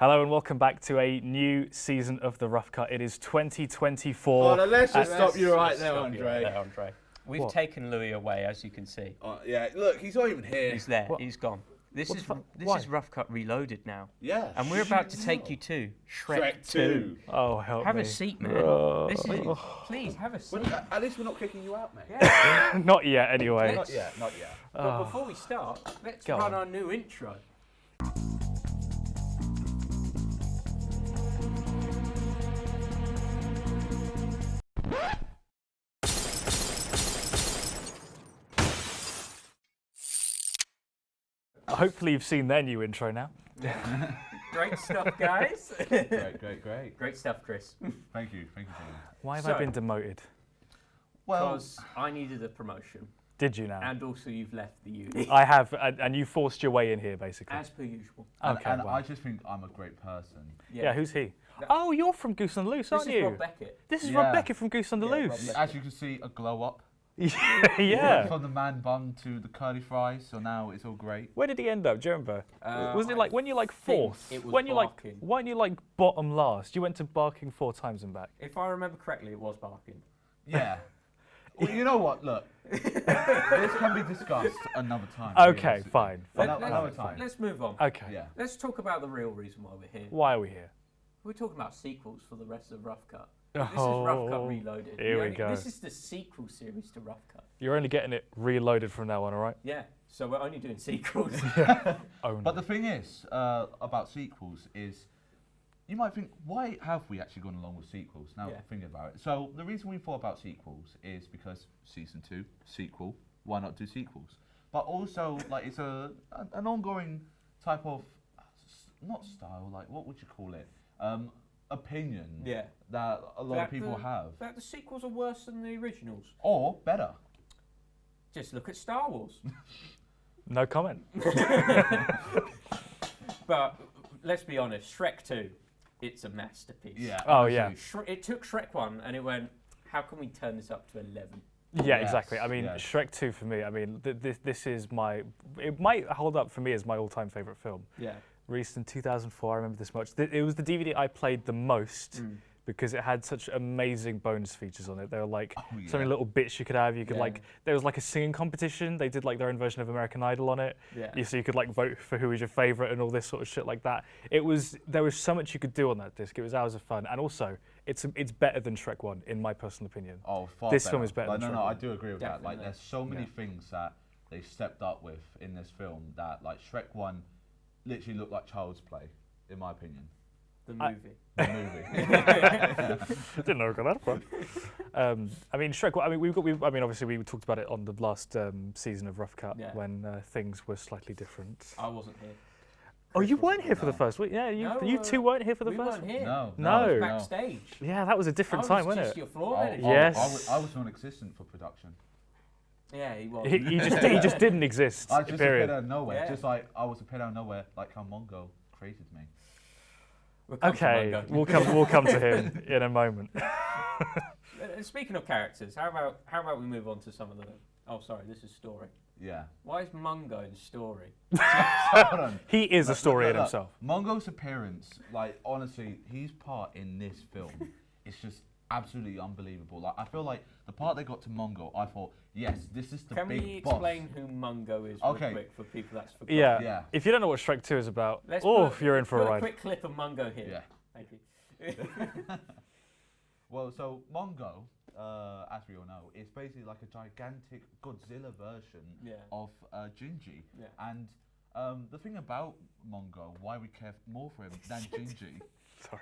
Hello and welcome back to a new season of The Rough Cut. It is 2024. Oh, let's just stop you right there, Andre. We've taken Louis away, as you can see. Yeah, look, he's not even here. He's there. What? He's gone. This Why? is Rough Cut Reloaded now. Yeah. And we're about to take you to Shrek 2. Oh, help Have me. a seat, man. Please, have a seat. Well, at least we're not kicking you out, mate. Yeah. Not yet, anyway. Not yet, not yet. But before we start, let's Go run on. our new intro. Hopefully you've seen their new intro now. Great stuff, guys. Great. Great stuff, Chris. Thank you, Jamie. Why have So- I been demoted? Well, Because I needed a promotion, Did you now? and also you've left the uni, I have, and you forced your way in here, basically. as per usual. Okay, and well. I just think I'm a great person. Yeah, who's he? That- Oh, you're from Goose on the Loose, This aren't is you? Rob Beckett. This is Yeah. Rob Beckett from Goose on the Yeah, Rob Loose. Beckett. As you can see, a glow up. Yeah. From the man bun to the curly fries, so now it's all great. Where did he end up? Do you remember? Wasn't it like when you're like think fourth? it was When you like, Barking. weren't you like bottom last? You went to Barking 4 times and back. If I remember correctly, it was Barking. Yeah. Well, you know what? Look, this can be discussed another time. Okay, realistically. fine. Another time. Let's move on. Okay. Yeah. Let's talk about the real reason why we're here. Why are we here? We're talking about sequels for the rest of Rough Cut. This is Rough Cut Reloaded. Here we go. This is the sequel series to Rough Cut. You're only getting it reloaded from now on, all right? Yeah, so we're only doing sequels. Only. But the thing is, about sequels is, you might think, why have we actually gone along with sequels? Now, Yeah. thinking about it. So, the reason we thought about sequels is because season 2, sequel, why not do sequels? But also, like, it's an ongoing type of, not style, like, what would you call it? Opinion Yeah. that a lot of people have. That the sequels are worse than the originals. Or better. Just look at Star Wars. No comment. But let's be honest, Shrek 2, it's a masterpiece. Yeah. Oh, yeah. honestly. It took Shrek 1 and it went, how can we turn this up to 11? Yeah, Yes, exactly. I mean, yes. Shrek 2 for me, I mean, this is my, it might hold up for me as my all-time favourite film. Yeah. Released in 2004, I remember this much. It was the DVD I played the most because it had such amazing bonus features on it. There were like so many little bits you could have. You could like, there was like a singing competition. They did like their own version of American Idol on it. Yeah. So you could like vote for who was your favourite and all this sort of shit like that. There was so much you could do on that disc. It was hours of fun. And also, it's better than Shrek 1, in my personal opinion. Oh, far This better. film is better Like, than no, Shrek I one. do agree with that. Like, Definitely. there's so many things that they stepped up with in this film that, like, Shrek 1 literally looked like child's play, in my opinion. The movie. The movie. Didn't know where I got that from. I mean, Shrek. I mean, obviously we talked about it on the last season of Rough Cut when things were slightly different. I wasn't here. Oh, you weren't here for the first week. Yeah, you two weren't here for the We first. weren't here. No. No. I was No. backstage. Yeah, that was a different I time, was wasn't just it? your floor Oh, manager. Yes. I was non-existent for production. Yeah, he was. He just didn't exist. I just period. appeared out of nowhere, Yeah. just like I was appeared out of nowhere, like how Mongo created me. We'll come to Okay, Mongo. we'll come to him in a moment. Speaking of characters, how about we move on to some of the? Oh, sorry, this is story. Yeah. Why is Mungo in story? Hold on. He is a story in Look, himself. Mongo's appearance, like honestly, his part in this film is just absolutely unbelievable. Like I feel like the part they got to Mongo, I thought, yes, this is the Can big we boss. explain who Mungo is Okay. real quick for people that's forgotten? Yeah. Yeah. If you don't know what Shrek 2 is about, Let's you're in for a put ride. a quick clip of Mungo here. Yeah. Thank you. Well, so Mongo, as we all know, is basically like a gigantic Godzilla version of Gingy. Yeah. And the thing about Mongo, why we care more for him than Gingy. Sorry.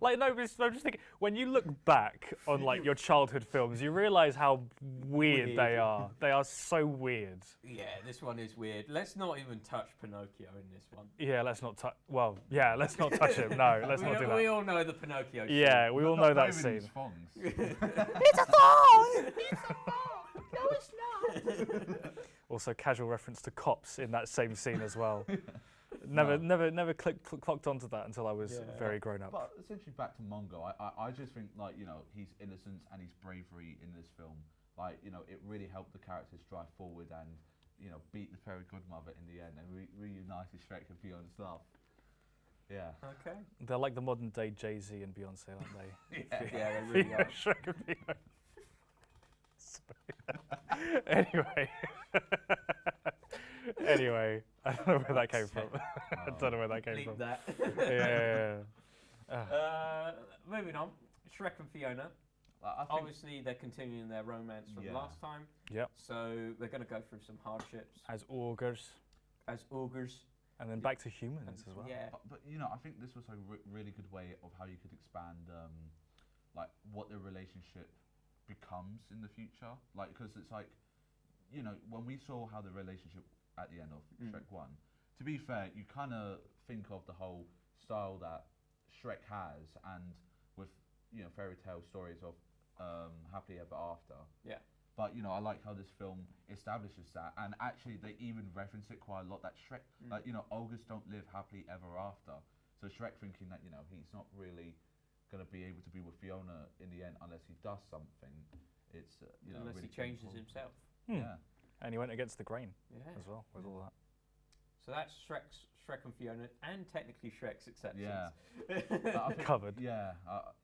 Like no, but I'm just thinking when you look back on like your childhood films, you realise how weird they are. They are so weird. Yeah, this one is weird. Let's not even touch Pinocchio in this one. Yeah, let's not touch. Well, yeah, let's not touch him. No, let's not do We that. all know the Pinocchio scene. Yeah, we all know that Not even scene. his thongs. It's a thong. It's a thong. No, it's not. Also, casual reference to Cops in that same scene as well. Never clocked onto that until I was very grown up. But essentially, back to Mongo, I just think like his innocence and his bravery in this film, like it really helped the characters drive forward and you know, beat the fairy godmother in the end and reunited Shrek and Fiona's love. Yeah. Okay. They're like the modern day Jay-Z and Beyonce, aren't they? Yeah, they really are. Shrek and Fiona. Sorry. Anyway. Anyway, I don't know where that came from. I don't know where that came Bleep from. that. Yeah. Moving on, Shrek and Fiona. I think, Obviously, they're continuing their romance from Yeah. last time. Yep. So they're going to go through some hardships As augurs, as ogres. and then back to humans as well. Yeah. but you know, I think this was a really good way of how you could expand, like what the relationship becomes in the future. Like, because it's like, you know, when we saw how the relationship at the end of Shrek 1, to be fair, you kind of think of the whole style that Shrek has, and with, you know, fairy tale stories of happily ever after. Yeah. But, you know, I like how this film establishes that, and actually they even reference it quite a lot, that Shrek, like, you know, ogres don't live happily ever after. So Shrek thinking that, you know, he's not really going to be able to be with Fiona in the end unless he does something. It's, you know, Unless really he changes painful. himself. Yeah. And he went against the grain Yeah. as well with all that. So that's Shrek and Fiona, and technically Shrek's exceptions. Yeah. I think, Covered. Yeah,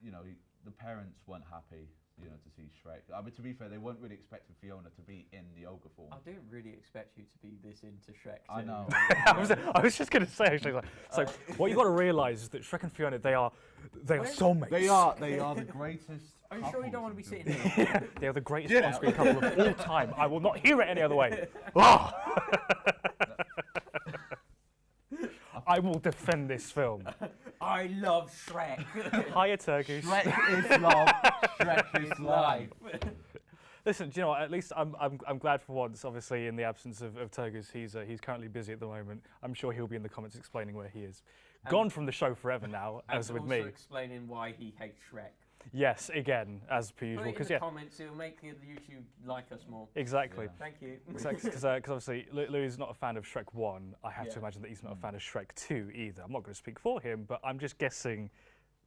you know, the parents weren't happy, you know, to see Shrek. I mean, to be fair, they weren't really expecting Fiona to be in the ogre form. I didn't really expect you to be this into Shrek. I too. know. I was just going to say, actually, so what you got to realise is that Shrek and Fiona, they are soulmates. They are the greatest. Are you sure you don't want to be couples sitting in here? They are the greatest on-screen couple of all time. I will not hear it any other way. Ah! I will defend this film. I love Shrek. Hiya, turkeys. Shrek is love. Shrek is life. Listen, do you know what? At least I'm glad for once. Obviously, in the absence of Turgis, he's currently busy at the moment. I'm sure he'll be in the comments explaining where he is. Gone from the show forever now, as And with also me. explaining why he hates Shrek. Yes, again, as per Put usual. it in Because the comments, it'll make the YouTube like us more. exactly. Yeah. Thank you. Because obviously Louis not a fan of Shrek 1. I have to Yeah. imagine that he's not a fan of Shrek 2 either. I'm not going to speak for him, but I'm just guessing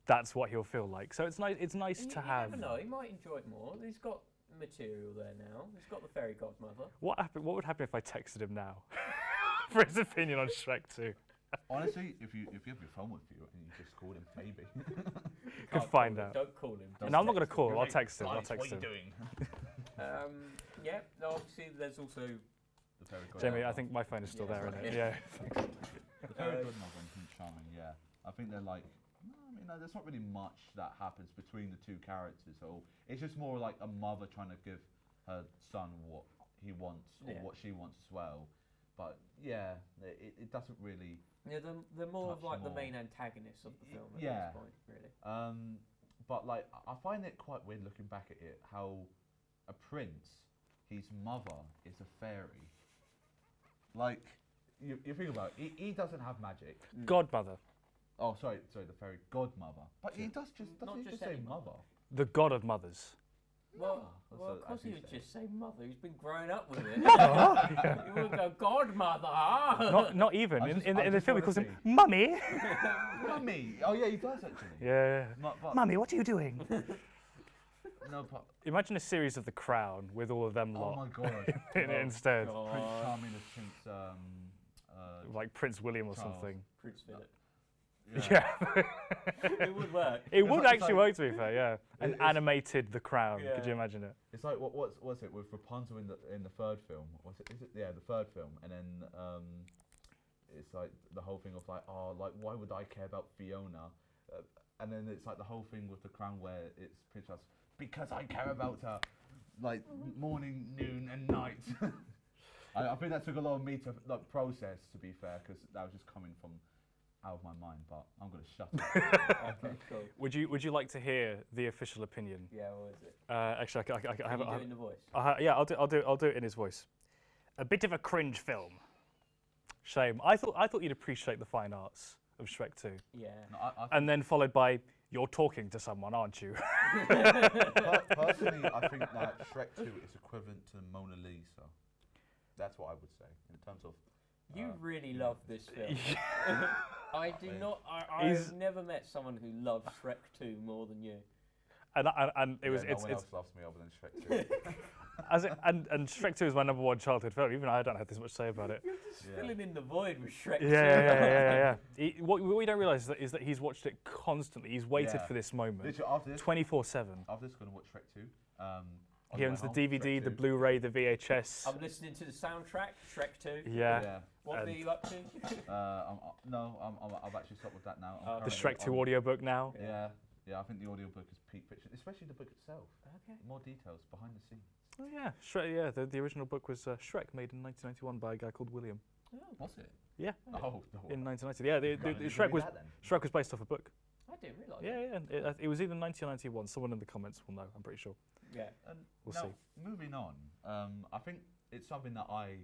that's what he'll feel like. So it's nice. It's nice You to have. never know. He might enjoy it more. He's got material there now. He's got the fairy godmother. What would happen if I texted him now for his opinion on Shrek 2? Honestly, if you have your phone with you and you just call him, maybe. Could find out. Don't call him. No, I'm not going to text call him. You're I'll like, text him. I'll "Guys, text what him. are you doing? him. Yeah. No, obviously, there's also The fairy godmother. Jamie, I think my phone is still Yeah, there, sorry. isn't it? Yeah. The fairy godmother and Prince Charming, yeah. I think they're like, no, I mean, there's not really much that happens between the two characters. So it's just more like a mother trying to give her son what he wants or Yeah. what she wants as well. But yeah, it doesn't really. yeah, they're more of Touch like the more. main antagonists of the film at Yeah. this point, really. But like, I find it quite weird looking back at it how a prince, his mother is a fairy. Like, you think about it, he doesn't have magic. Godmother. Oh, sorry, the fairy godmother. But he does just Not doesn't he just just say any mother? The god of mothers. Well, that's of what course he actually would say. just say mother. He's been growing up with it. He would go godmother. Not even. I In just- in, I in the just film, he wanna calls him say- Mummy. Mummy. Oh yeah, he does actually. Yeah. But, Mummy, what are you doing? no, but Imagine a series of The Crown with all of them oh lot my god. in it instead. God. Prince Charming as Prince. Like Prince William or Charles. something. Prince Philip. Yeah. It would work. It would like- actually work, to be fair, yeah. And It's- animated The Crown. Yeah. Could you imagine it? It's like what's it with Rapunzel in the third film? What's it? Is it the third film? And then it's like the whole thing of like, oh, like why would I care about Fiona? And then it's like the whole thing with The Crown where it's Prince Charles, because I care about her, like morning, noon, and night. I think that took a lot of me to like process, to be fair, because that was just coming from out of my mind. But I'm gonna shut up. Okay, cool. Would you like to hear the official opinion? Yeah, what is it? Actually, I have Can you it. do it in the voice? Yeah, I'll do it in his voice. A bit of a cringe film. Shame. I thought you'd appreciate the fine arts of Shrek 2. Yeah. No, I And then followed by, you're talking to someone, aren't you? personally, I think that Shrek 2 is equivalent to Mona Lisa. That's what I would say in terms of. You really love this film. I do not. He's- I've never met someone who loves Shrek 2 more than you. And it was no it's one else loves me other than Shrek 2. and Shrek 2 is my number one childhood film. Even I don't have this much to say about it. You're just Yeah. filling in the void with Shrek. Yeah. What we don't realise is that he's watched it constantly. He's waited Yeah. for this moment, Literally, after this, 24/7. after this, going to watch Shrek 2. He owns the DVD, the Blu-ray, the VHS. I'm listening to the soundtrack, Shrek 2. Yeah. What are you up to? I've actually stopped with that now. Oh, The okay. Shrek 2 audiobook now. Yeah, I think the audiobook is peak fiction, especially the book itself. Okay. More details behind the scenes. Oh yeah, Shrek. Yeah, the original book was Shrek, made in 1991 by a guy called William. Oh, Was it? Yeah, Oh, no. in 1990. Yeah, Right, you Shrek read was that then? Shrek was based off a book. I didn't realise. Yeah. It was either 1991. Someone in the comments will know. I'm pretty sure. Yeah. And We'll now, see. moving on, I think it's something that I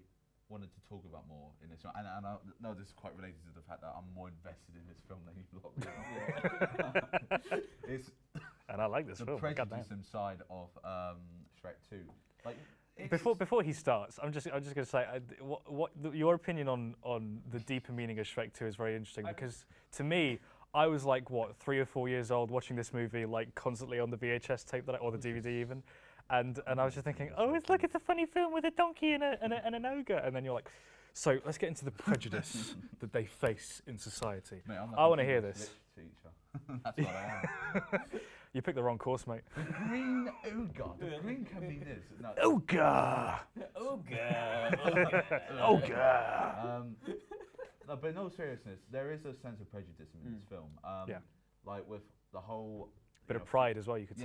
wanted to talk about more in this one, and I know this is quite related to the fact that I'm more invested in this film than you lot really. It's And I like this the film. Goddamn. prejudice side of Shrek 2. Like, Before he starts, I'm just going to say, your opinion on the deeper meaning of Shrek 2 is very interesting because to me, I was like 3 or 4 years old watching this movie like constantly on the VHS tape or the DVD even, and I was just thinking, oh, it's a funny film with a donkey and an ogre, and then you're like, so let's get into the prejudice that they face in society. Mate, I'm I want to a hear English this. Teacher. That's what I am. You picked the wrong course, mate. The green ogre. The green can be this. No, Ogre. Ogre. No, but in all seriousness, there is a sense of prejudice in this film. Yeah. Like with the whole. Bit of pride as well, you could say.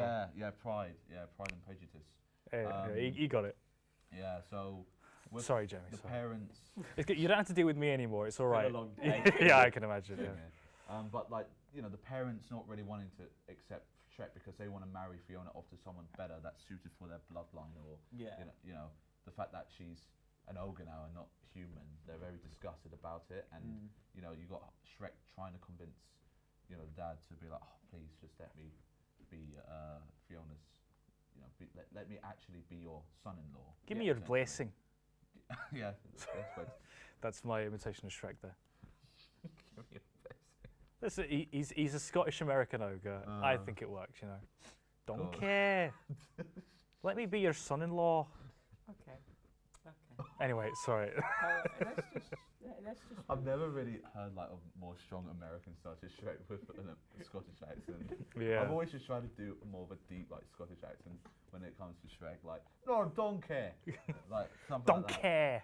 Pride and prejudice. You got it. Yeah, so. With Sorry, Jamie. The Sorry. parents. It's good. You don't have to deal with me anymore. It's all right. Been a long day. Yeah, I can imagine. Yeah. But like, the parents not really wanting to accept Shrek because they want to marry Fiona off to someone better that's suited for their bloodline, or the fact that she's an ogre now and not human. They're very disgusted about it, and you got Shrek trying to convince the dad to be like, oh, please just let me be Fiona's, let me actually be your son-in-law. Give me your blessing. Yeah, That's my imitation of Shrek there. Give me your blessing. Listen, he's a Scottish American ogre. I think it works, Don't care. Let me be your son-in-law. Okay. Anyway, sorry. Let's just. I've never really heard like a more strong American start to Shrek with a Scottish accent. Yeah. I've always just tried to do more of a deep like Scottish accent when it comes to Shrek. Like, no, don't care. Like something Don't like that. care.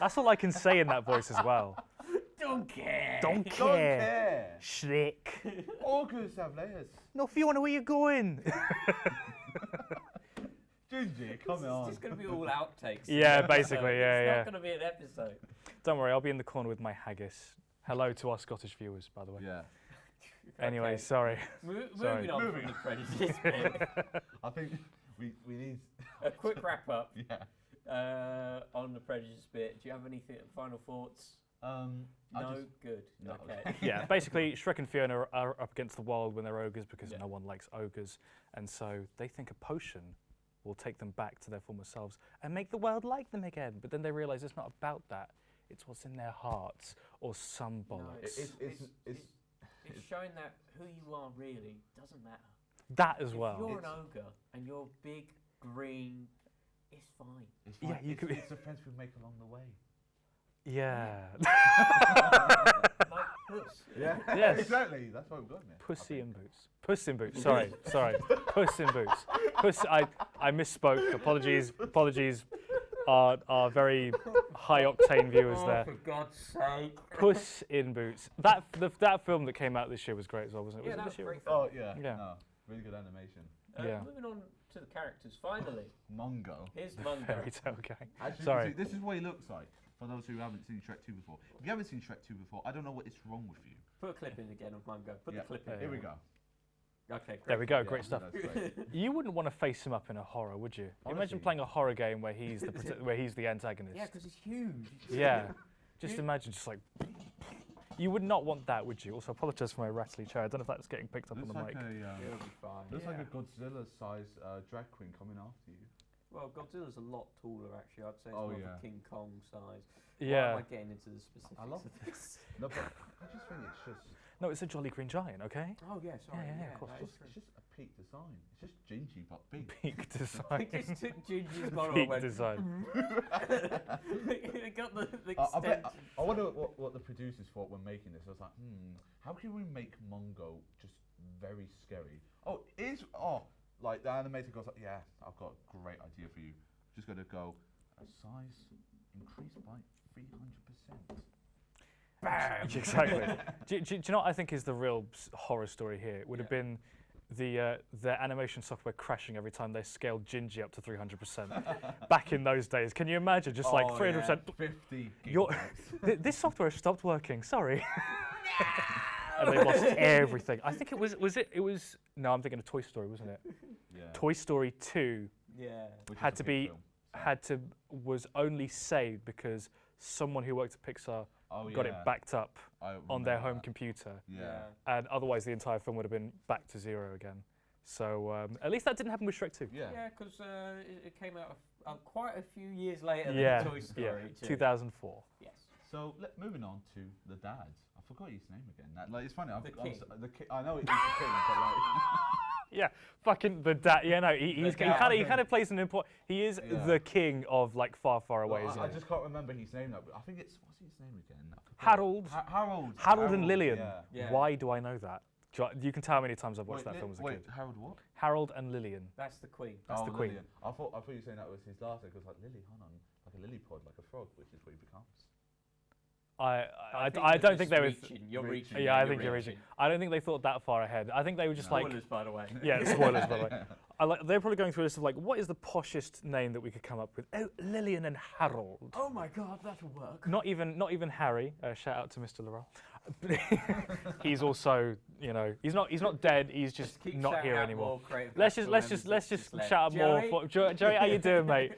That's all I can say in that voice as well. Don't care. Don't Don't care. care. Shrek. Ogres have layers. No, Fiona, where you going? Ginger, come on. It's just going to be all outtakes. Yeah, basically, yeah, It's yeah. not going to be an episode. Don't worry, I'll be in the corner with my haggis. Hello to our Scottish viewers, by the way. Yeah. Anyway, Okay. sorry. Moving on from the prejudice bit. I think we need. A quick wrap up Yeah. on the prejudice bit. Do you have anything final thoughts? I No, just- good. No. Okay. Yeah, basically, Shrek and Fiona are up against the wild when they're ogres because Yeah. no one likes ogres. And so they think a potion will take them back to their former selves and make the world like them again. But then they realise it's not about that. It's what's in their hearts or some bollocks. It's showing that who you are really doesn't matter. That as If well. you're an ogre and you're big, green, it's fine. It's Yeah, fine. you it's, could- it's the friends we make along the way. Yeah. Like puss. Yeah. Yes. Exactly. That's why we've got there. Pussy in boots. Puss in boots. Sorry. Puss in boots. Puss. I misspoke. Apologies. Our very high octane viewers there. For God's sake. Puss in Boots. That film that came out this year was great as well, wasn't it? Yeah, Was it that this was year? great. Oh yeah. Yeah. No, really good animation. Yeah. Moving on to the characters, finally. Mongo. Here's Mungo. Fairy Tale Gang. Actually, Sorry. see, this is what he looks like. For those who haven't seen Shrek 2 before. If you haven't seen Shrek 2 before, I don't know what is wrong with you. Put a clip in again of Mungo. Put the clip in. Here we go. Okay, great. There we go. Yeah, Great stuff. That's great. You wouldn't want to face him up in a horror, would you? Honestly. Imagine playing a horror game where he's the antagonist. Yeah, because he's huge. Yeah. Just imagine, just like. You would not want that, would you? Also, apologise for my rattly chair. I don't know if that's getting picked up on Looks the like mic. It'll be fine. looks like a Godzilla-sized drag queen coming after you. Well, Godzilla's a lot taller, actually. I'd say it's Oh, more yeah. of a King Kong size. Yeah. Why am I getting into the specifics love of this? No, but I just think it's just. No, it's a Jolly Green Giant, okay? Oh, yeah, sorry. Yeah, of course. that is It's just a peak design. It's just gingy but big. Peak design. They just took Ginger's model Peak and went, design. they got the I bet. extent. I wonder what the producers thought when making this. I was like, how can we make Mongo just very scary? Like the animator goes like, yeah, I've got a great idea for you. Just got to go a size increased by 300%. Bam! Exactly. Do you know what I think is the real horror story here? It would have been the animation software crashing every time they scaled Gingy up to 300%. Back in those days, can you imagine? Just like 300%. 50 Your, gigabytes. this software has stopped working. Sorry. And they lost everything. I think it was. No, I'm thinking of Toy Story, wasn't it? Yeah. Toy Story 2 Yeah. Which had is to a big be film, so- was only saved because someone who worked at Pixar got it backed up I on their remember home that. computer, Yeah. and otherwise the entire film would have been back to zero again. So at least that didn't happen with Shrek 2. Yeah. Yeah, because it came out quite a few years later Yeah, than Toy Story 2. 2004. Yes. So moving on to the dad. I forgot his name again. Like it's funny. The king. I know it's the king, but like. Yeah, fucking the dad. Yeah, no, he kind of plays an important. He is Yeah. the king of like Far, Far Away, isn't I he? just can't remember his name now. But I think it's what's his name again? I forgot. Harold. Harold And Lillian. Yeah. Yeah. Why do I know that? You can tell how many times I've watched that film as a kid. Harold what? Harold and Lillian. That's the Queen. That's the Queen. Lillian. I thought you were saying that was his last name because like Lily, hold on, like a lily pod, like a frog, which is what he becomes. I don't think they were. You're reaching. Yeah, I think you're reaching. I don't think they thought that far ahead. I think they were just like. Spoilers, by the way. Yeah, spoilers by the way. They're probably going through a list of like, what is the poshest name that we could come up with? Oh, Lillian and Harold. Oh my God, that'll work. Not even Harry. Shout out to Mr. Laurel. He's also, he's not dead. He's just Keep not shouting here out anymore. more creative Let's cast just members shout left. out Joey? more. Joey, how you doing, mate?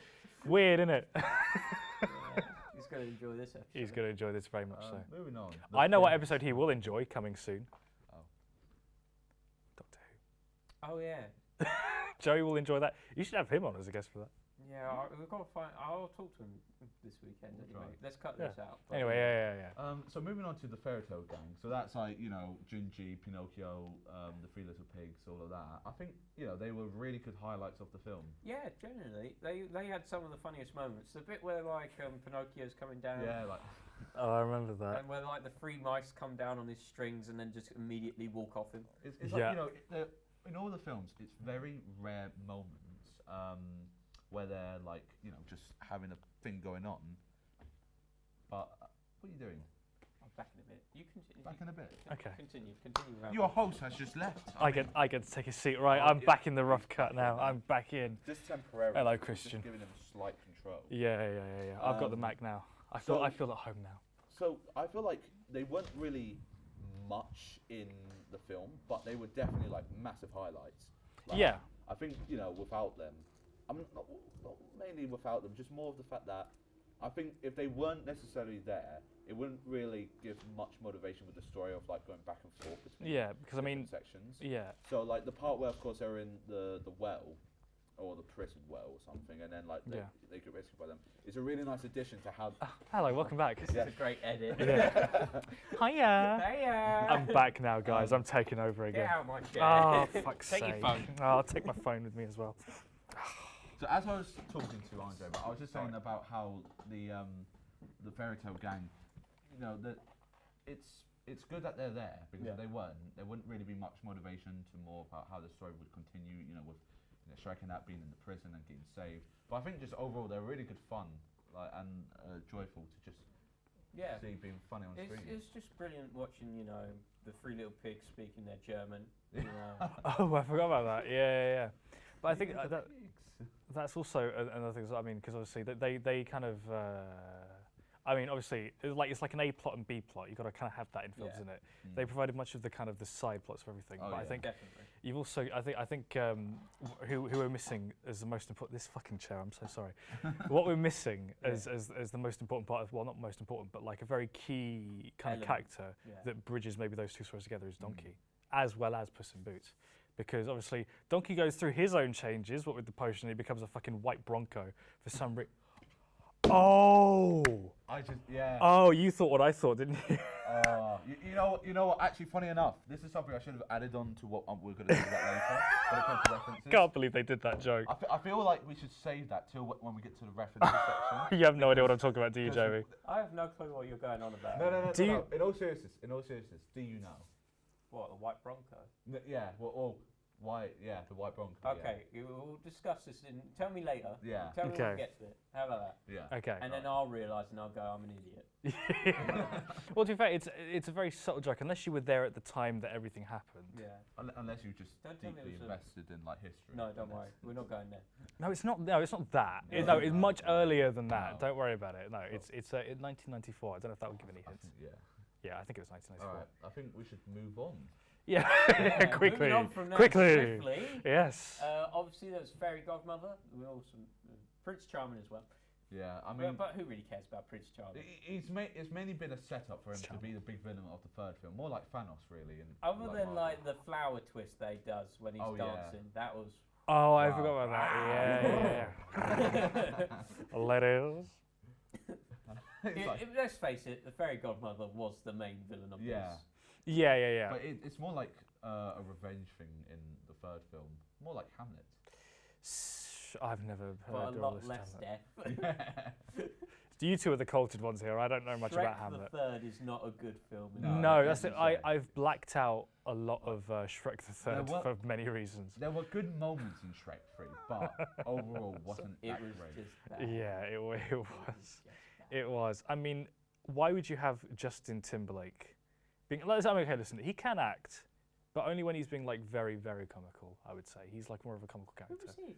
Weird, isn't it? He's going to enjoy this episode. He's going to enjoy this very much so. Moving on. I know what episode he will enjoy coming soon. Oh. Doctor Who. Oh yeah. Joey will enjoy that. You should have him on as a guest for that. Yeah, we've got to find. I'll talk to him this weekend anyway. Right. Let's cut Yeah. this out. Anyway, yeah. So moving on to the fairy tale gang. So that's like Gingy, Pinocchio, the Three Little Pigs, all of that. I think they were really good highlights of the film. Yeah, generally, they had some of the funniest moments. The bit where like Pinocchio's coming down. Yeah, like Oh, I remember that. And where like the three mice come down on his strings and then just immediately walk off him. it's Yeah. like in all the films, it's very rare moments where they're like just having a thing going on. But what are you doing? I'm back in a bit. You continue. Back in a bit. Okay. Continue. Round. Your host has just left. I get to take a seat. Right, I'm back in the rough cut now. I'm back in. Just temporarily. Hello, Christian. Just giving him slight control. Yeah. I've got the Mac now. I feel at home now. So I feel like they weren't really much in the film, but they were definitely like massive highlights. Like, Yeah. I think without them, I mean not mainly without them, just more of the fact that I think if they weren't necessarily there, it wouldn't really give much motivation with the story of like going back and forth between Because I mean, sections. yeah. So like the part where of course they're in the well or the prison well or something, and then like they get rescued by them. It's a really nice addition to how. Hello, welcome back. This is a great edit. Yeah. Hiya. Hiya. I'm back now, guys. I'm taking over Get again. out of my chair. Oh, fuck's Take sake. your phone. Oh, I'll take my phone with me as well. So as I was talking to Andre, I was just saying about how the fairy tale gang, that it's good that they're there because if they weren't, there wouldn't really be much motivation to more about how the story would continue. With Shrek and that being in the prison and getting saved. But I think just overall they're really good fun, and joyful to just see being funny on screen. It's just brilliant watching the Three Little Pigs speaking their German. Oh, I forgot about that. Yeah. But I think that's also another thing. I mean, because obviously they kind of. I mean, obviously, it's like an A plot and B plot. You've got to kind of have that in films, isn't it? They provided much of the kind of the side plots of everything. Oh, but I think definitely. you've also, I think, who we're missing as the most important. This fucking chair. I'm so sorry. What we're missing as the most important part of, well, not most important, but like a very key kind of character that bridges maybe those two stories together is Donkey, as well as Puss in Boots, because obviously Donkey goes through his own changes, what with the potion, he becomes a fucking white Bronco for some reason. Oh! Oh, you thought what I thought, didn't you? You know what? Actually, funny enough, this is something I should have added on to what we're going to talk about later. When it comes to references. Can't believe they did that joke. I feel like we should save that till when we get to the references section. You have no idea what I'm talking about, do you, Jamie? I have no clue what you're going on about. No. In all seriousness, do you know? What, the white Bronco? Yeah. Well, why? Yeah, the white Bronco. Okay, we'll discuss this. Tell me later. Yeah. Tell me when Okay. we get to it. How about that? Yeah. Okay. And then I'll realise and I'll go, I'm an idiot. Well, to be fair, it's a very subtle joke, unless you were there at the time that everything happened. Yeah. Unless you just Don't tell me it deeply was a- invested in like history. No, don't worry. We're not going there. No, it's not. No, it's not that. No. No, it's much No. earlier than that. No. Don't worry about it. No, it's in 1994. I don't know if that would give any I hints. think, Yeah, I think it was 1994. All right. I think we should move on. Yeah, quickly, Moving on from that quickly. swiftly, Yes. obviously, there's Fairy Godmother. We also Prince Charming as well. Yeah. I mean, But who really cares about Prince Charming? it's mainly been a setup for him to be the big villain of the third film, more like Thanos, really. And Other than Marvel. like the flower twist that he does when he's Oh, yeah. dancing, that was. Oh, I Wow. forgot about that. Yeah. Letters. It's like- Let's face it, the Fairy Godmother was the main villain of Yeah. this. Yeah. But it's more like a revenge thing in the third film, more like Hamlet. I've never But a heard all lot this. less Hamlet. death. You two are the cultured ones here. I don't know much about Shrek Hamlet. the Third is not a good film. No. No, that's it. definitely so. I've blacked out a lot of Shrek the Third were- for many reasons. There were good moments in Shrek 3, but overall wasn't It that was great. just bad. Yeah, it was. just bad. It was. I mean, why would you have Justin Timberlake being? Okay, listen, he can act, but only when he's being like very, very comical. I would say he's like more of a comical Who character. was he?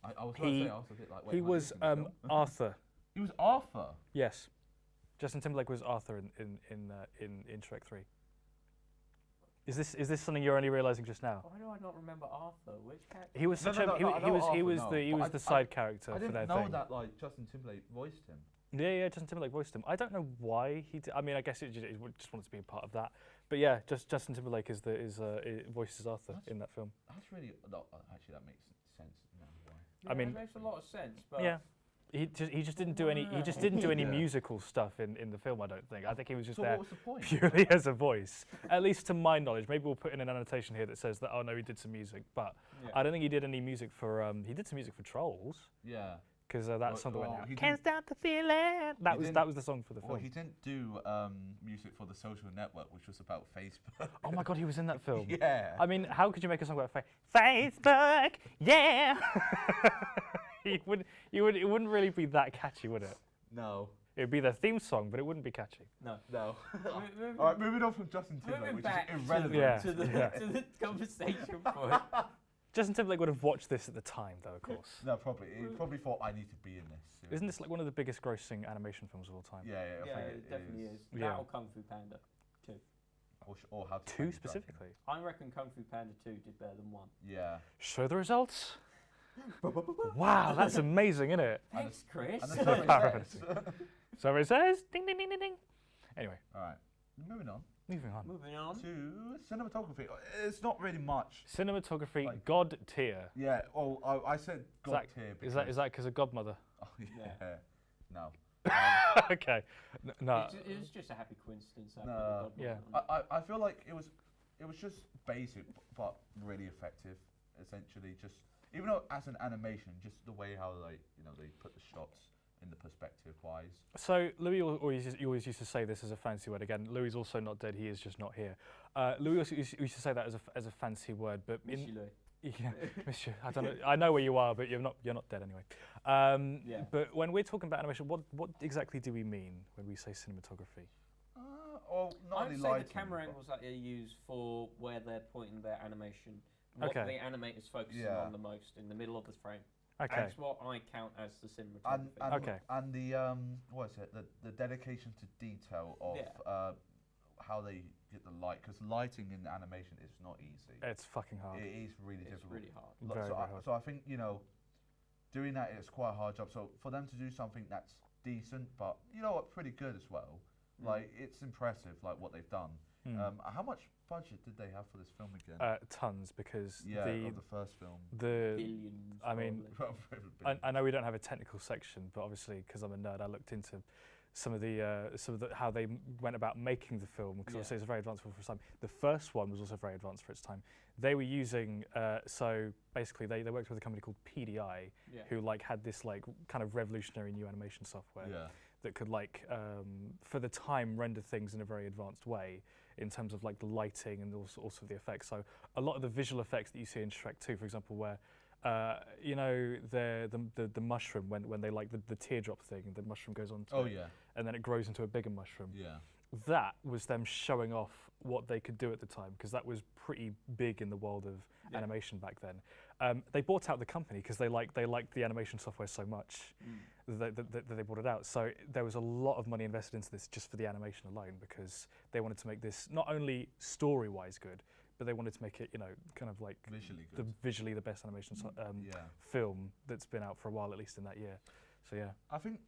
I was going to say, I was a bit like, wait, He am I was missing the film? Arthur. He was Arthur. Yes, Justin Timberlake was Arthur in Shrek 3. Is this something you're only realizing just now? Why do I not remember Arthur? Which character? He was No, such no, a no, I know Arthur, he was but the side character I for their didn't know thing. that like Justin Timberlake voiced him. Yeah, Justin Timberlake voiced him. I don't know why he did. I mean, I guess he just wanted to be a part of that. But yeah, just Justin Timberlake voices Arthur in that film. That's really actually that makes sense now. Why? Yeah, I mean- it makes a lot of sense. But Yeah. He just didn't do any Yeah. musical stuff in the film. I don't think. I think he was just So there what was the point? purely as a voice. At least to my knowledge. Maybe we'll put in an annotation here that says that, oh no, he did some music, but Yeah. I don't think he did any music for. He did some music for Trolls Yeah. because that song that went well, out. he Can't stop the feeling. That was didn't- the song for the film. Well, he didn't do music for The Social Network, which was about Facebook. Oh my god, he was in that film. Yeah. I mean, how could you make a song about Facebook? Yeah. It wouldn't really be that catchy, would it? No. It would be their theme song, but it wouldn't be catchy. no. No. Moving- All right, moving on from Justin Timberlake, Moving which back is irrelevant. Yeah. to the conversation point. Justin Timberlake would have watched this at the time, though, of course. No, probably. He probably thought I need to be in this. Isn't this like one of the biggest grossing animation films of all time? Yeah, I Yeah, think it definitely is. Yeah. That or Kung Fu Panda 2. Or how to Two Train Your Dragon. specifically. I reckon Kung Fu Panda 2 did better than 1. Yeah. Show the results. Wow, that's amazing, isn't it? Thanks, Chris. And the survey says. So it says, ding, ding, ding, ding, ding. Anyway, All right, moving on moving on. Moving on. to cinematography. It's not really much. Cinematography, Like- God tier. Yeah. Well, I said God tier because. Is that because of Godmother? Oh, yeah. Yeah. No. Okay. No. It was just a happy coincidence. That No. Godmother Yeah. on it. I feel like it was just basic but really effective. Essentially, just even though as an animation, just the way how they put the shots in the perspective wise. So Louis always used to say this as a fancy word. Again, Louis is also not dead. He is just not here. Louis also used to say that as a fancy word, but Miss you, Louis. yeah, Monsieur. I don't know. I know where you are, but you're not dead anyway. Yeah. But when we're talking about animation, what exactly do we mean when we say cinematography? Not I'd really say the lighting, camera but- angles that they use for where they're pointing their animation, what Okay. the animator's focusing Yeah. on the most in the middle of the frame. Okay. That's what I count as the cinematography. Okay. And the what is it? The dedication to detail of Yeah. how they get the light, because lighting in animation is not easy. It's fucking hard. It is really It's difficult. really hard. Look, Very, so, very I, hard. so I think doing that is quite a hard job. So for them to do something that's decent, but pretty good as well, Like it's impressive, like what they've done. How much budget did they have for this film again? Tons, because of the first film. Billions. I mean, I know we don't have a technical section, but obviously, because I'm a nerd, I looked into some of the how they went about making the film, because obviously it's a very advanced film for its time. The first one was also very advanced for its time. They were using so basically they worked with a company called PDI, who like had this like kind of revolutionary new animation software that could like for the time render things in a very advanced way in terms of like the lighting and also the effects. So a lot of the visual effects that you see in Shrek 2, for example, where you know the mushroom when they like the teardrop thing, the mushroom goes on to and then it grows into a bigger mushroom. That was them showing off what they could do at the time, because that was pretty big in the world of animation back then. They bought out the company because they liked the animation software so much that they bought it out. So there was a lot of money invested into this just for the animation alone, because they wanted to make this not only story-wise good, but they wanted to make it, you know, kind of like visually the best animation film that's been out for a while, at least in that year. So yeah. I think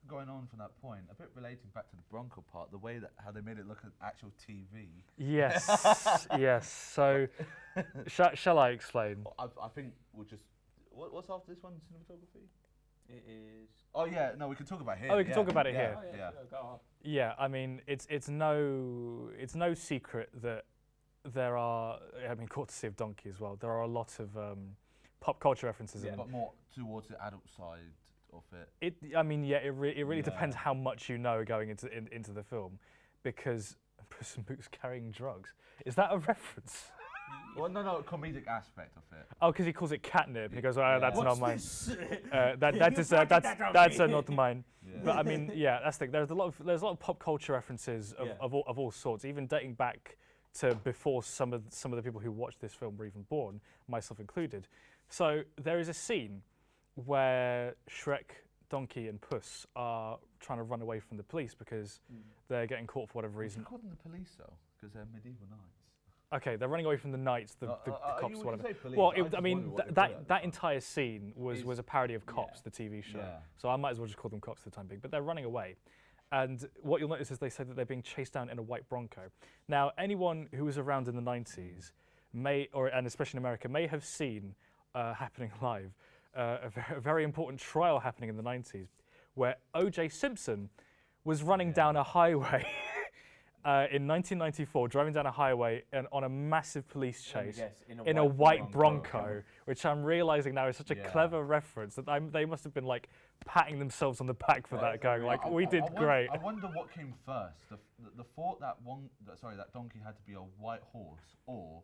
going on from that point, a bit relating back to the Bronco part, the way that how they made it look at actual TV. Yes, yes. So shall I explain? I think we'll just. What's after this one? Cinematography. It is. Oh yeah, no, we can talk about here. Oh, we can talk about it here. Oh, yeah. Sure, go on. Yeah, I mean, it's no secret that there are. I mean, courtesy of Donkey as well. There are a lot of pop culture references in it. But more towards the adult side of it. I mean, yeah, it really depends how much you know going into the film, because Puss in Boots carrying drugs. Is that a reference? Well, no, comedic aspect of it. Oh, because he calls it catnip. He goes, "Oh, that's not mine. That's not mine." Yeah. But I mean, yeah, that's the thing. There's a lot of pop culture references of all sorts, even dating back to before some of the people who watched this film were even born, myself included. So there is a scene where Shrek, Donkey, and Puss are trying to run away from the police because they're getting caught for whatever reason. You call them the police though, because they're medieval knights. Okay, they're running away from the knights, the cops, you whatever. say police? Well, I mean, that entire scene was a parody of Cops, the TV show. Yeah. So I might as well just call them Cops for the time being. But they're running away. And what you'll notice is they say that they're being chased down in a white Bronco. Now, anyone who was around in the 90s and especially in America, may have seen happening live a very important trial happening in the 90s, where O.J. Simpson was running down a highway in 1994, driving down a highway and on a massive police chase in a white Bronco, which I'm realizing now is such a clever reference that they must have been like patting themselves on the back for that, going like, "We did great." I wonder what came first: the thought that that donkey had to be a white horse, or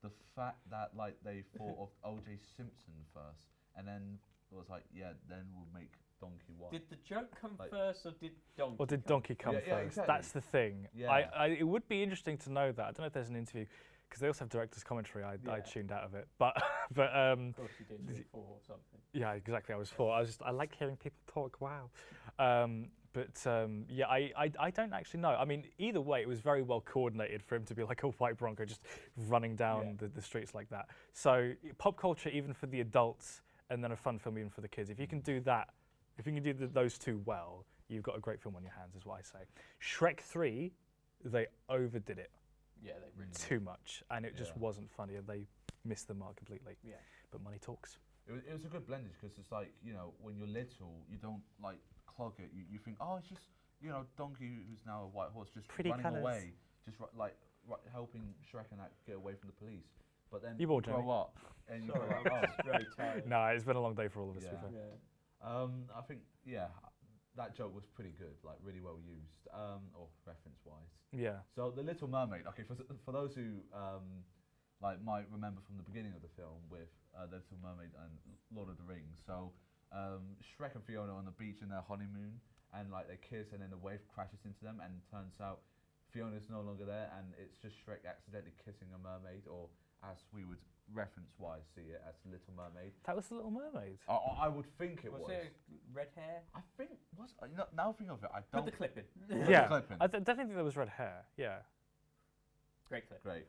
the fact that like they thought of O.J. Simpson first, and then it was like, then we'll make Donkey white. Did the joke come first, or did Donkey? Or did Donkey come first? Exactly. That's the thing. Yeah. It would be interesting to know that. I don't know if there's an interview, because they also have director's commentary. I tuned out of it, but of course you did. You were 4 or something. Yeah, exactly. I was 4. I like hearing people talk. Wow. I don't actually know. I mean, either way, it was very well coordinated for him to be like a white Bronco just running down the streets like that. So pop culture, even for the adults, and then a fun film even for the kids. If you can do that, if you can do those two well, you've got a great film on your hands, is what I say. Shrek 3, they overdid it. Yeah, they really too much, and it just wasn't funny, and they missed the mark completely. Yeah. But money talks. It was a good blendage, because it's like, you know, when you're little, you don't like clog it. You think, oh, it's just, you know, Donkey, who's now a white horse, just pretty running colours. away, just helping Shrek and that get away from the police. But then you grow up, and you Sorry, go, I'm just very tired. No, it's been a long day for all of us. Yeah. To be fair. Yeah. I think, that joke was pretty good, like really well used, or reference-wise. Yeah. So The Little Mermaid, okay, for those who might remember from the beginning of the film with The Little Mermaid and Lord of the Rings. So Shrek and Fiona on the beach in their honeymoon, and like they kiss, and then the wave crashes into them, and turns out Fiona's no longer there, and it's just Shrek accidentally kissing a mermaid, or as we would reference-wise see it as Little Mermaid. That was The Little Mermaid. I would think it was. Was it red hair? I think now think of it, I don't. Put the clip in. Yeah. Clip in. I definitely think there was red hair. Yeah. Great clip. Great.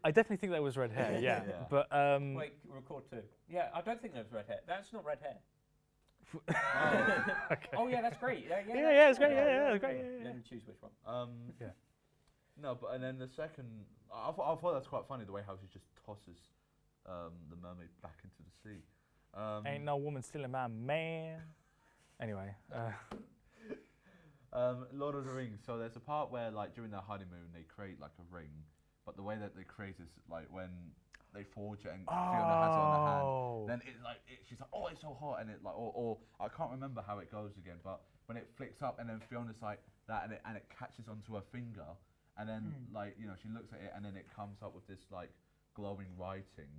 I definitely think there was red hair. Yeah. Yeah. But Wait, record 2. Yeah, I don't think there was red hair. That's not red hair. Okay. Oh yeah, that's great. Yeah, it's great. Yeah, it's great. Yeah. Let me choose which one. Yeah. No, but and then the second, I thought that's quite funny the way how she just tosses the mermaid back into the sea. Ain't no woman stealing my man. Anyway. Lord of the Rings. So there's a part where like during their honeymoon they create like a ring, but the way that they create is like when they forge it and Fiona has it on her hand. Then it like she's like, oh, it's so hot, and it like or I can't remember how it goes again, but when it flicks up and then Fiona's like that and it catches onto her finger, and then like she looks at it and then it comes up with this like glowing writing